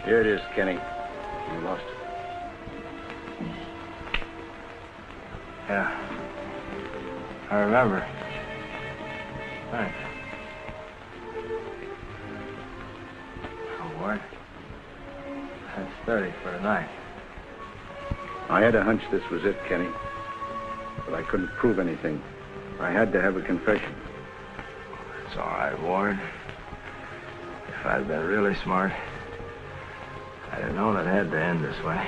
Speaker 11: Here it is, Kenny. You lost it.
Speaker 1: Yeah. I remember. Thanks. Oh, Ward. That's 30 for tonight.
Speaker 11: I had a hunch this was it, Kenny. But I couldn't prove anything. I had to have a confession.
Speaker 1: It's all right, Ward. If I'd been really smart, I'd have known it had to end this way.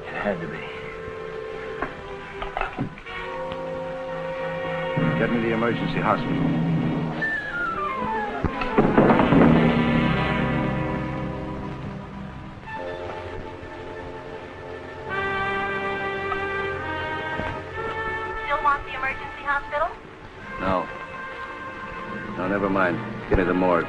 Speaker 1: It had to be.
Speaker 11: Get me to the emergency hospital.
Speaker 13: Still want the emergency hospital?
Speaker 11: No. No, never mind. Get me to the morgue.